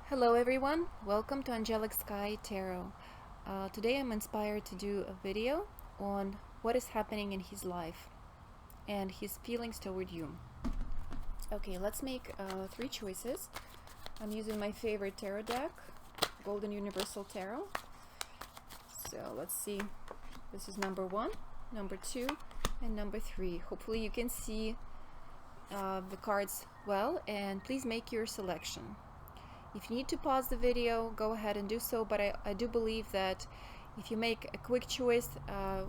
Hello everyone, welcome to Angelic Sky Tarot. Today I'm inspired to do a video on what is happening in his life and his feelings toward you. Okay, let's make three choices. I'm using my favorite tarot deck, Golden Universal Tarot. So let's see, this is number 1, number 2, and number 3. Hopefully you can see the cards well, and please make your selection. If you need to pause the video, go ahead and do so, but I do believe that if you make a quick choice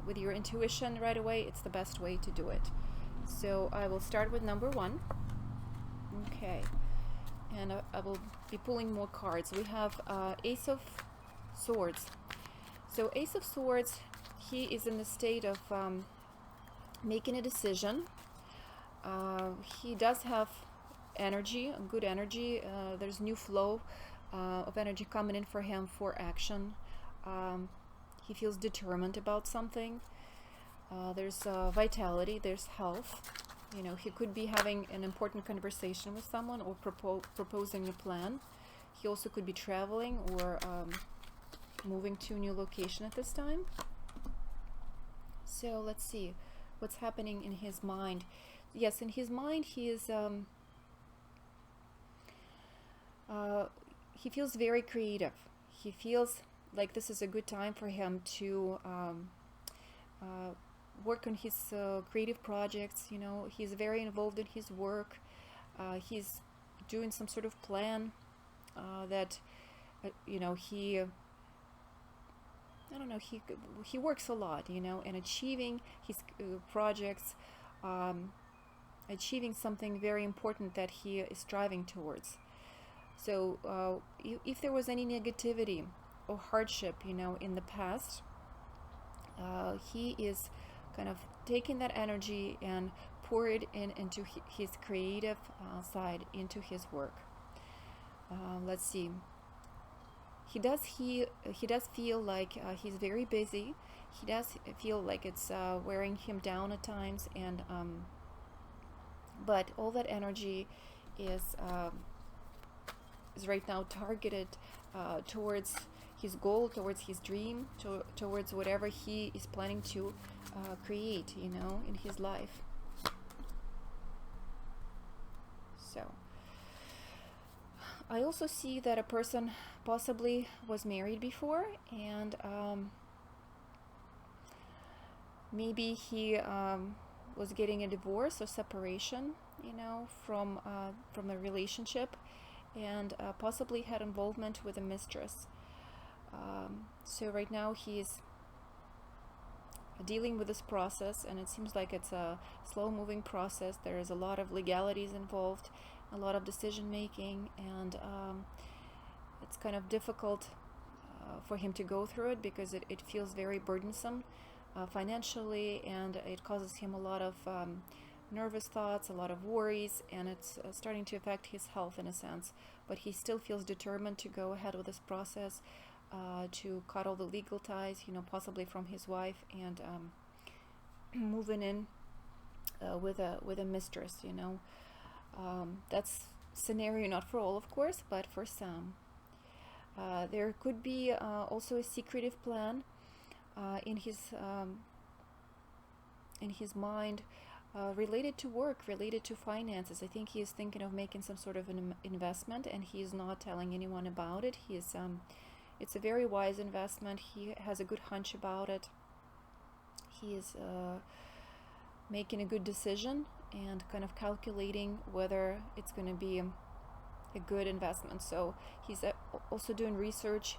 with your intuition right away, it's the best way to do it. So I will start with number 1. Okay, and I will be pulling more cards. We have Ace of Swords. So Ace of Swords, he is in the state of making a decision. He does have energy, good energy. There's new flow of energy coming in for him for action. He feels determined about something. There's vitality, there's health. You know, he could be having an important conversation with someone or proposing a plan. He also could be traveling or moving to a new location at this time. So let's see what's happening in his mind. Yes, in his mind he is he feels very creative. He feels like this is a good time for him to work on his creative projects. You know, he's very involved in his work. He's doing some sort of plan that you know, I don't know, he works a lot, you know, in achieving his projects, achieving something very important that he is striving towards. So if there was any negativity or hardship, you know, in the past, he is kind of taking that energy and pour it into his creative side, into his work. Let's see. He does feel like he's very busy. He does feel like it's wearing him down at times, and but all that energy is right now targeted towards his goal, towards his dream, towards whatever he is planning to create, you know, in his life. So I also see that a person possibly was married before, and maybe he was getting a divorce or separation, you know, from a relationship, and possibly had involvement with a mistress. So right now he's dealing with this process, and it seems like it's a slow-moving process. There is a lot of legalities involved, a lot of decision making, and it's kind of difficult for him to go through it because it feels very burdensome financially, and it causes him a lot of nervous thoughts, a lot of worries, and it's starting to affect his health in a sense. But he still feels determined to go ahead with this process, to cut all the legal ties, you know, possibly from his wife, and moving in with a mistress, you know. That's scenario not for all, of course, but for some. There could be also a secretive plan in his mind, related to work, related to finances. I think he is thinking of making some sort of an investment, and he is not telling anyone about it. He is it's a very wise investment. He has a good hunch about it. He is making a good decision and kind of calculating whether it's going to be a good investment. So he's also doing research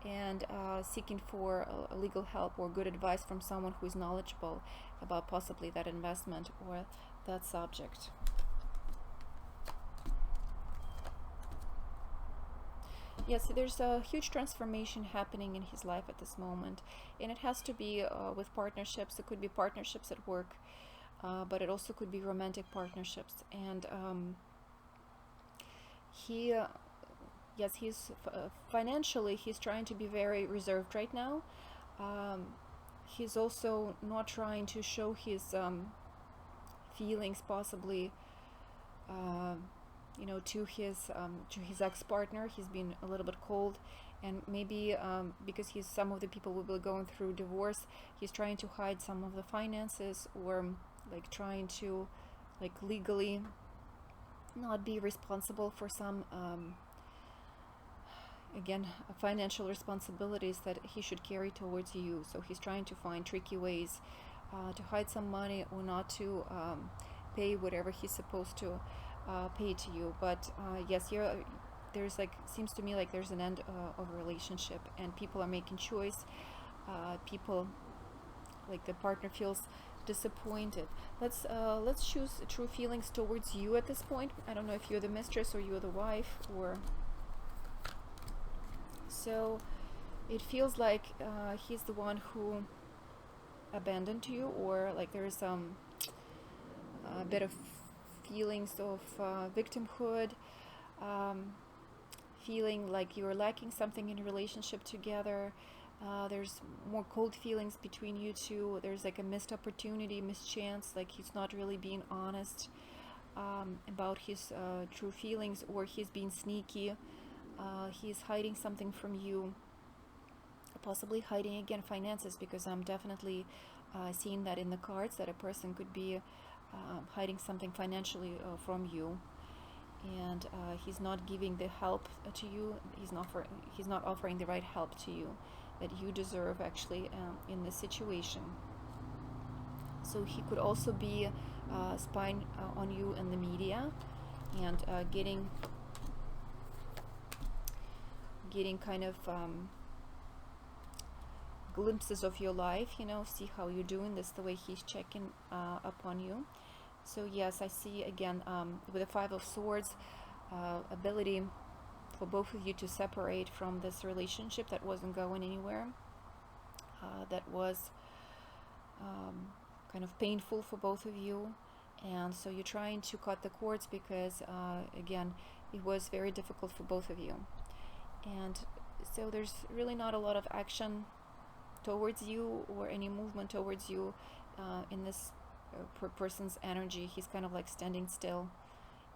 and seeking for legal help or good advice from someone who is knowledgeable about possibly that investment or that subject. Yes, there's a huge transformation happening in his life at this moment, and it has to be with partnerships. It could be partnerships at work, but it also could be romantic partnerships. And yes, he's financially, he's trying to be very reserved right now. He's also not trying to show his feelings possibly to his ex-partner. He's been a little bit cold, and maybe because he's some of the people will be going through divorce, he's trying to hide some of the finances, or like trying to like legally not be responsible for some again financial responsibilities that he should carry towards you. So he's trying to find tricky ways to hide some money, or not to pay whatever he's supposed to pay to you. But yes, there's like, seems to me like there's an end of a relationship, and people are making choice. People, like the partner feels disappointed. Let's choose true feelings towards you at this point. I don't know if you're the mistress or you're the wife, or so it feels like he's the one who abandoned you, or like there's a bit of feelings of victimhood, feeling like you're lacking something in a relationship together. There's more cold feelings between you two. There's like a missed opportunity, missed chance, like he's not really being honest about his true feelings, or he's being sneaky. He's hiding something from you, possibly hiding again finances, because I'm definitely seeing that in the cards, that a person could be hiding something financially from you, and he's not giving the help to you. He's not offering the right help to you that you deserve actually in this situation. So he could also be spying on you in the media, and getting kind of glimpses of your life, see how you're doing. This is the way he's checking up on you. So yes, I see again with the Five of Swords, ability for both of you to separate from this relationship that wasn't going anywhere, that was kind of painful for both of you. And so you're trying to cut the cords, because again, it was very difficult for both of you. And so there's really not a lot of action towards you, or any movement towards you in this person's energy. He's kind of like standing still,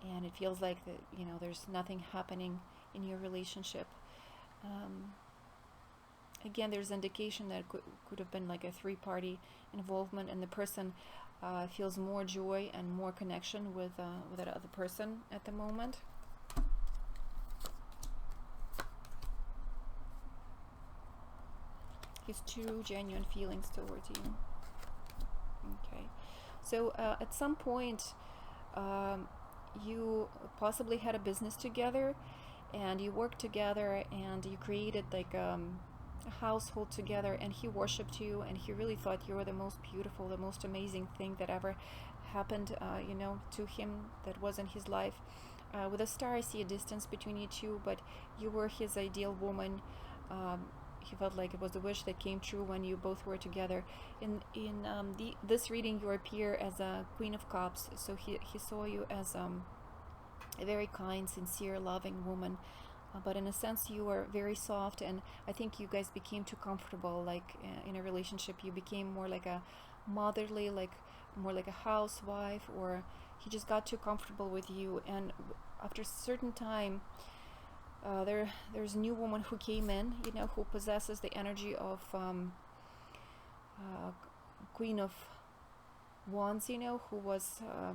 and it feels like that, there's nothing happening in your relationship. Again, there's indication that could have been like a three-party involvement, and the person feels more joy and more connection with that other person at the moment. His true, genuine feelings towards you. Okay, so at some point, you possibly had a business together, and you worked together, and you created like a household together, and he worshipped you, and he really thought you were the most beautiful, the most amazing thing that ever happened, to him, that was in his life. With a star, I see a distance between you two, but you were his ideal woman. He felt like it was a wish that came true when you both were together. In this reading, you appear as a Queen of Cups, so he saw you as a very kind, sincere, loving woman. But in a sense, you were very soft, and I think you guys became too comfortable. Like in a relationship, you became more like a motherly, like more like a housewife, or he just got too comfortable with you. And after a certain time, there's a new woman who came in, who possesses the energy of Queen of Wands, who was a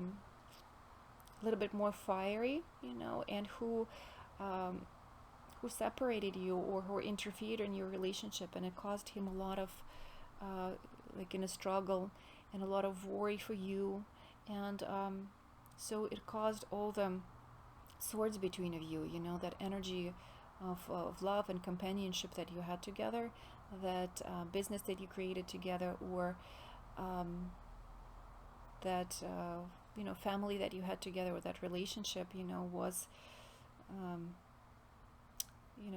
little bit more fiery, and who separated you, or who interfered in your relationship, and it caused him a lot of like in a struggle, and a lot of worry for you, and so it caused all the swords between of you, that energy of love and companionship that you had together, that business that you created together, or that family that you had together, or that relationship, was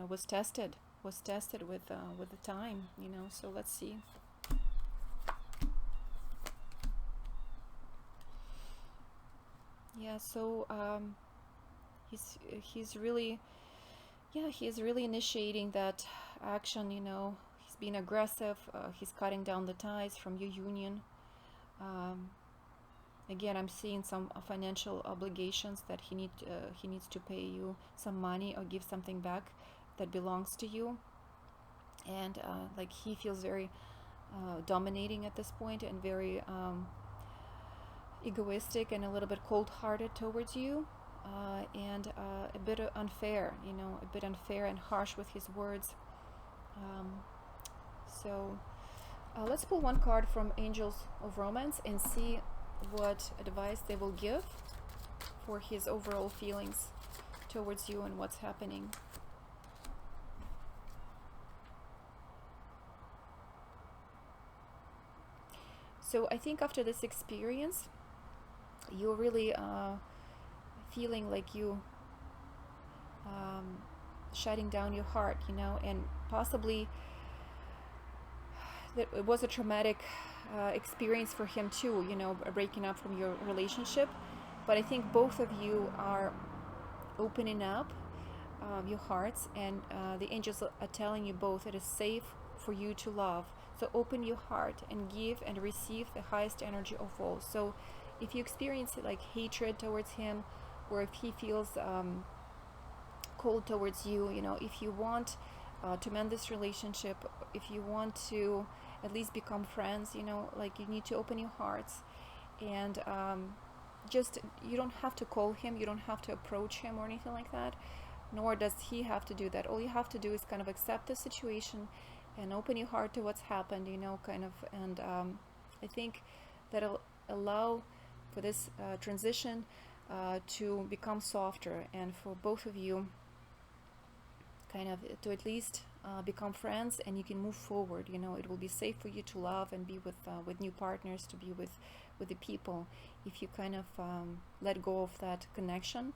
was tested with the time, so let's see. Yeah, so he's really, he's really initiating that action, he's being aggressive, he's cutting down the ties from your union, Again, I'm seeing some financial obligations that he needs to pay you some money or give something back that belongs to you, and like he feels very dominating at this point, and very egoistic and a little bit cold-hearted towards you, and a bit unfair, a bit unfair and harsh with his words. So let's pull one card from Angels of Romance and see what advice they will give for his overall feelings towards you and what's happening. So I think after this experience, you're really feeling like you shutting down your heart, and possibly that it was a traumatic experience for him too, breaking up from your relationship. But I think both of you are opening up your hearts, and the angels are telling you both it is safe for you to love. So open your heart and give and receive the highest energy of all. So if you experience like hatred towards him, or if he feels cold towards you, if you want to mend this relationship, if you want to at least become friends, like you need to open your hearts, and just, you don't have to call him, you don't have to approach him or anything like that, nor does he have to do that. All you have to do is kind of accept the situation and open your heart to what's happened, and I think that'll allow for this transition to become softer, and for both of you kind of to at least become friends, and you can move forward. It will be safe for you to love and be with new partners, to be with the people, if you kind of let go of that connection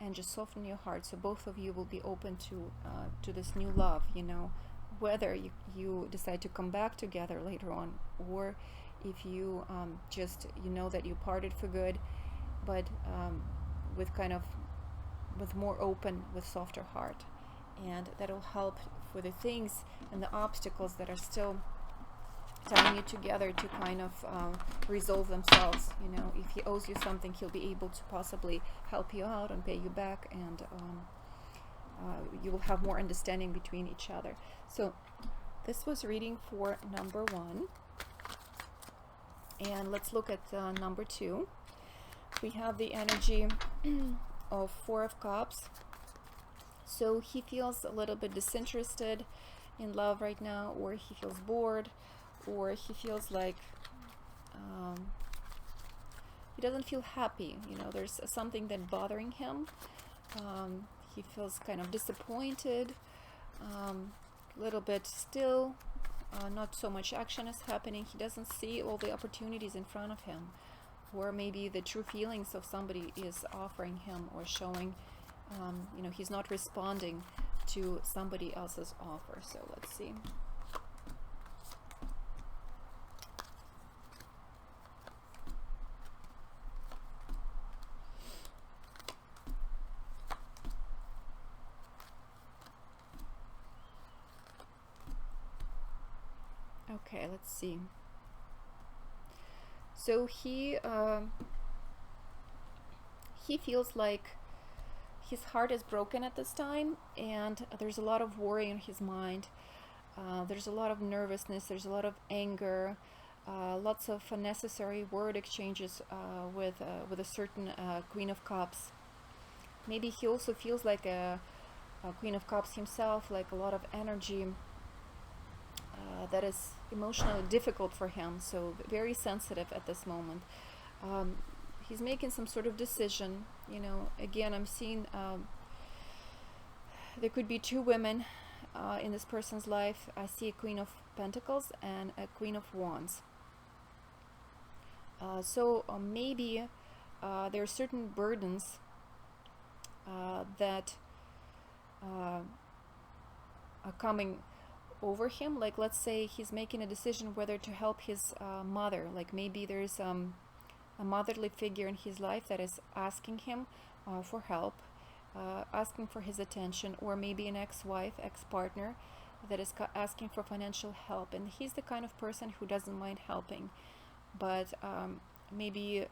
and just soften your heart. So both of you will be open to this new love, whether you decide to come back together later on, or if you just that you parted for good, but with more open, with softer heart. And that'll help for the things and the obstacles that are still tying you together to kind of resolve themselves. If he owes you something, he'll be able to possibly help you out and pay you back, and you will have more understanding between each other. So this was reading for number 1, and let's look at number 2. We have the energy of 4 of Cups. So he feels a little bit disinterested in love right now, or he feels bored, or he feels like he doesn't feel happy. There's something that bothering him. He feels kind of disappointed, a little bit still, not so much action is happening. He doesn't see all the opportunities in front of him, or maybe the true feelings of somebody is offering him or showing. He's not responding to somebody else's offer. So let's see. Okay, let's see. So he feels like his heart is broken at this time, and there's a lot of worry in his mind. There's a lot of nervousness, there's a lot of anger, lots of unnecessary word exchanges with a certain Queen of Cups. Maybe he also feels like a Queen of Cups himself, like a lot of energy that is emotionally difficult for him, so very sensitive at this moment. He's making some sort of decision. Again, I'm seeing there could be 2 women in this person's life. I see a Queen of Pentacles and a Queen of Wands. So maybe there are certain burdens that are coming over him. Like, let's say he's making a decision whether to help his mother. Like, maybe there's a motherly figure in his life that is asking him for help, asking for his attention, or maybe an ex-wife, ex-partner that is asking for financial help. And he's the kind of person who doesn't mind helping, but maybe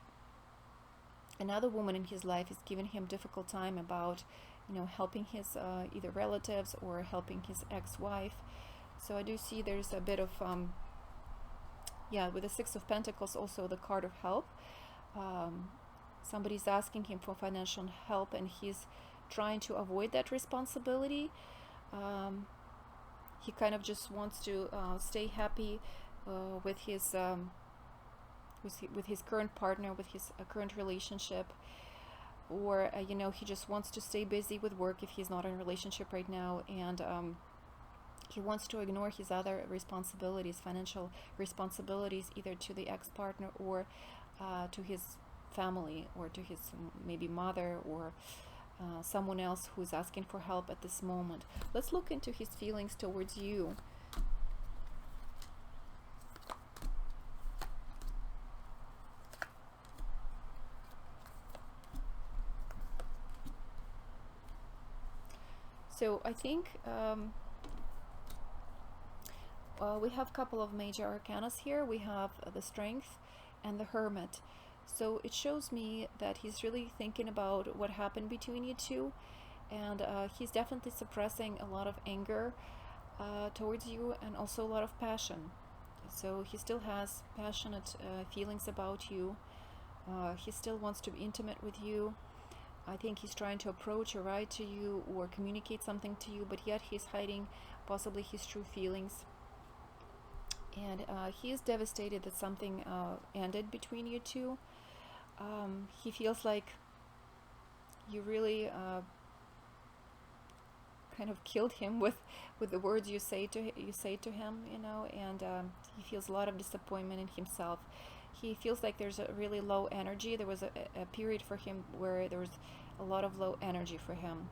another woman in his life is giving him difficult time about, helping his either relatives or helping his ex-wife. So I do see there's a bit of yeah, with the Six of Pentacles, also the card of help. Somebody's asking him for financial help, and he's trying to avoid that responsibility. He kind of just wants to stay happy with his current partner, with his current relationship, or he just wants to stay busy with work if he's not in a relationship right now, and he wants to ignore his other responsibilities, financial responsibilities, either to the ex-partner or to his family, or to his maybe mother, or someone else who's asking for help at this moment. Let's look into his feelings towards you. So I think we have a couple of major arcanas here. We have the Strength and the Hermit. So it shows me that he's really thinking about what happened between you two, and he's definitely suppressing a lot of anger towards you, and also a lot of passion. So he still has passionate feelings about you. He still wants to be intimate with you. I think he's trying to approach or write to you or communicate something to you, but yet he's hiding possibly his true feelings. And he is devastated that something ended between you two. He feels like you really kind of killed him with the words you say to him, and he feels a lot of disappointment in himself. He feels like there's a really low energy. There was a period for him where there was a lot of low energy for him,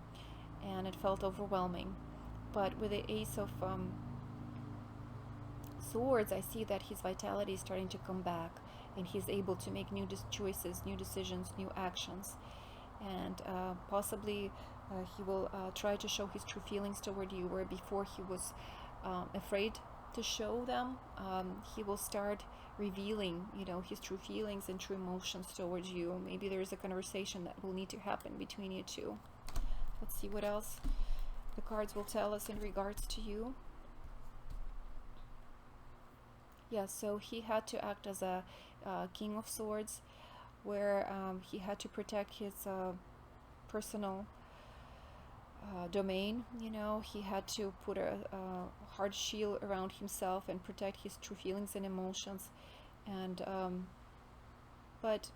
and it felt overwhelming. But with the Ace of Swords, I see that his vitality is starting to come back, and he's able to make new choices, new decisions, new actions, and possibly he will try to show his true feelings toward you, where before he was afraid to show them. He will start revealing, his true feelings and true emotions towards you. Maybe there is a conversation that will need to happen between you two. Let's see what else the cards will tell us in regards to you. Yeah, so he had to act as a King of Swords, where he had to protect his personal domain. He had to put a hard shield around himself and protect his true feelings and emotions. And but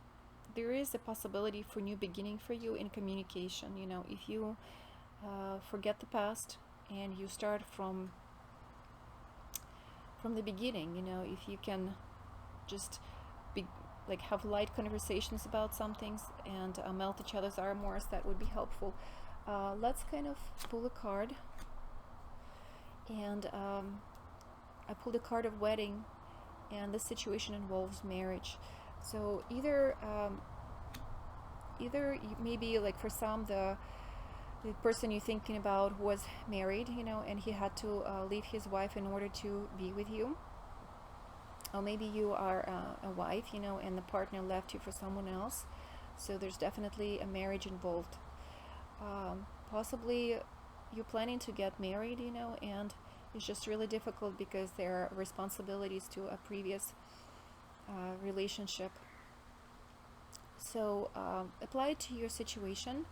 there is a possibility for new beginning for you in communication. If you forget the past and you start from the beginning, if you can just have light conversations about some things and melt each other's armors, that would be helpful. Let's kind of pull a card, and I pulled a card of wedding, and this situation involves marriage. So either maybe, like, for some, the person you're thinking about was married, and he had to leave his wife in order to be with you. Or maybe you are a wife, and the partner left you for someone else. So there's definitely a marriage involved. Possibly you're planning to get married, and it's just really difficult because there are responsibilities to a previous relationship. So apply it to your situation.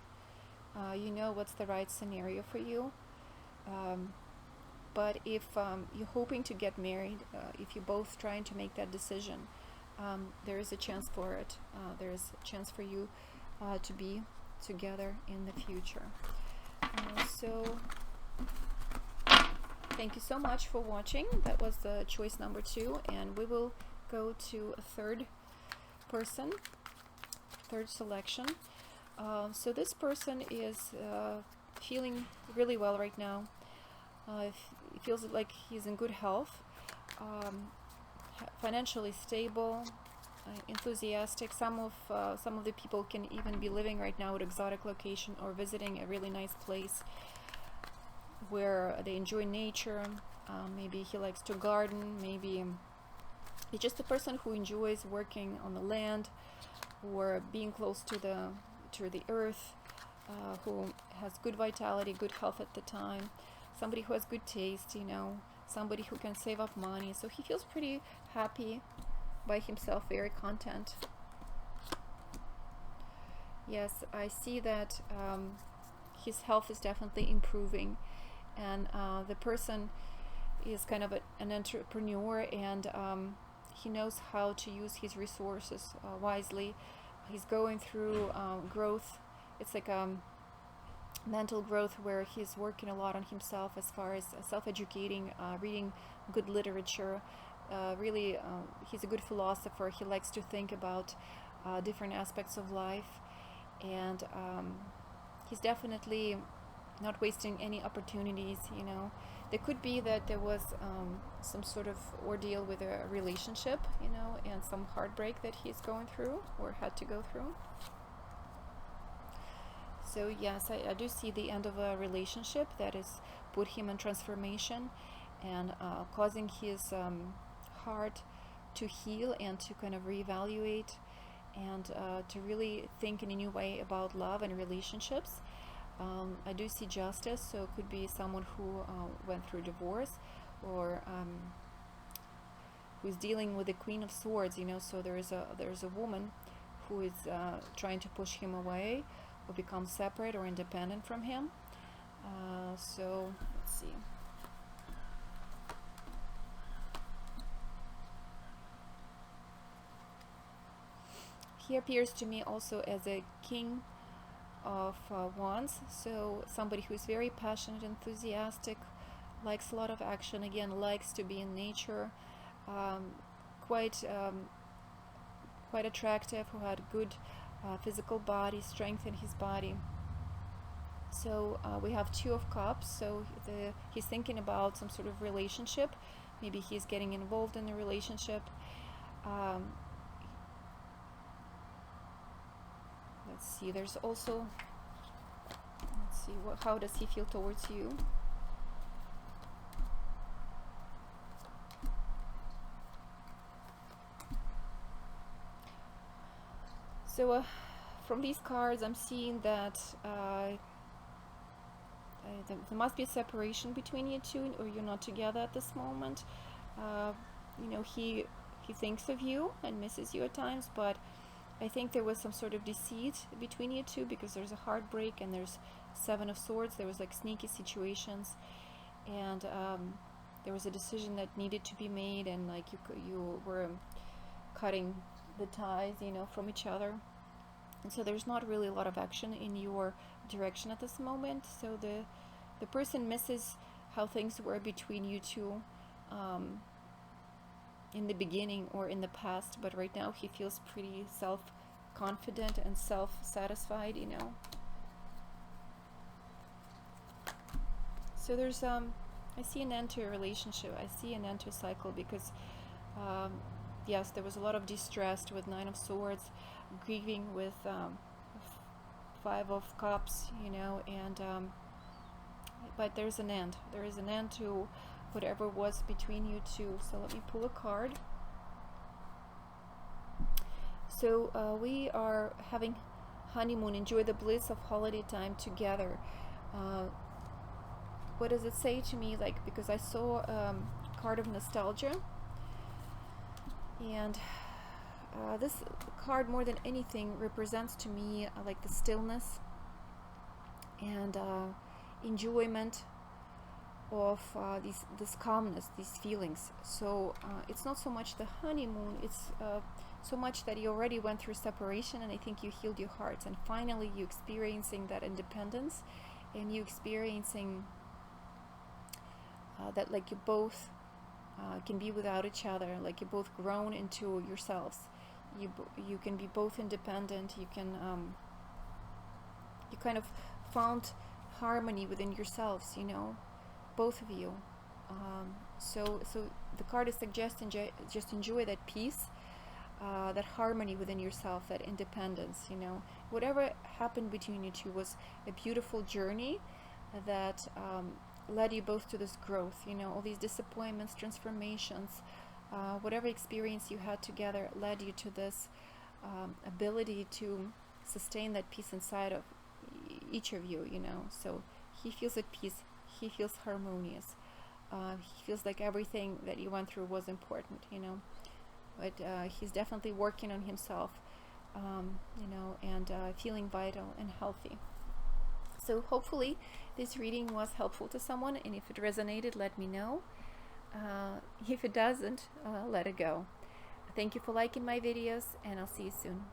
What's the right scenario for you. But if you're hoping to get married, if you're both trying to make that decision, there is a chance for it. There is a chance for you to be together in the future. So thank you so much for watching. That was the choice number 2, and we will go to a third person, third selection. So this person is feeling really well right now. He feels like he's in good health, financially stable, enthusiastic. Some of the people can even be living right now at exotic location or visiting a really nice place where they enjoy nature. Maybe he likes to garden. Maybe he's just a person who enjoys working on the land. or being close to the earth, who has good vitality, good health at the time, somebody who has good taste, you know, somebody who can save up money. So he feels pretty happy by himself, very content. Yes, I see that his health is definitely improving, and the person is kind of an entrepreneur, and he knows how to use his resources wisely. He's going through growth. It's like mental growth, where he's working a lot on himself as far as self-educating, reading good literature. Really, he's a good philosopher. He likes to think about different aspects of life, and he's definitely not wasting any opportunities, you know. There could be that there was some sort of ordeal with a relationship, you know, and some heartbreak that he's going through or had to go through. So yes, I do see the end of a relationship that has put him in transformation, and causing his heart to heal and to kind of reevaluate, and to really think in a new way about love and relationships. I do see justice, so it could be someone who went through divorce, or who's dealing with the Queen of Swords, you know. So there's a woman who is trying to push him away, or become separate or independent from him. So let's see. He appears to me also as a king of wands, so somebody who's very passionate, enthusiastic, likes a lot of action, again likes to be in nature, quite attractive, who had good physical body, strength in his body. So we have Two of Cups, so he's thinking about some sort of relationship. Maybe he's getting involved in a relationship. Let's see, there's also, let's see, how does he feel towards you? So from these cards, I'm seeing that there must be a separation between you two, or you're not together at this moment. You know, he thinks of you and misses you at times, but I think there was some sort of deceit between you two, because there's a heartbreak and there's Seven of Swords. There was like sneaky situations, and there was a decision that needed to be made, and like you were cutting the ties, you know, from each other. And so there's not really a lot of action in your direction at this moment. So the person misses how things were between you two in the beginning or in the past, but right now he feels pretty self-confident and self-satisfied, you know. So there's I see an end to a relationship. I see an end to a cycle, because yes, there was a lot of distress with Nine of Swords, grieving with Five of Cups, you know, and but there's an end. There is an end to whatever was between you two. So let me pull a card. So we are having honeymoon. Enjoy the bliss of holiday time together. What does it say to me? Like, because I saw a card of nostalgia, and this card, more than anything, represents to me like the stillness and enjoyment of this calmness, these feelings. So it's not so much the honeymoon, it's so much that you already went through separation, and I think you healed your hearts, and finally you experiencing that independence, and you experiencing that like you both can be without each other, like you both grown into yourselves. You can be both independent. You can you kind of found harmony within yourselves, you know, both of you. So the card is suggesting just enjoy that peace, that harmony within yourself, that independence, you know. Whatever happened between you two was a beautiful journey that led you both to this growth, you know. All these disappointments, transformations, whatever experience you had together led you to this ability to sustain that peace inside of each of you, you know. So he feels at peace, he feels harmonious, he feels like everything that you went through was important, you know. But he's definitely working on himself, you know, and feeling vital and healthy. So hopefully this reading was helpful to someone, and if it resonated, let me know. If it doesn't, let it go. Thank you for liking my videos, and I'll see you soon.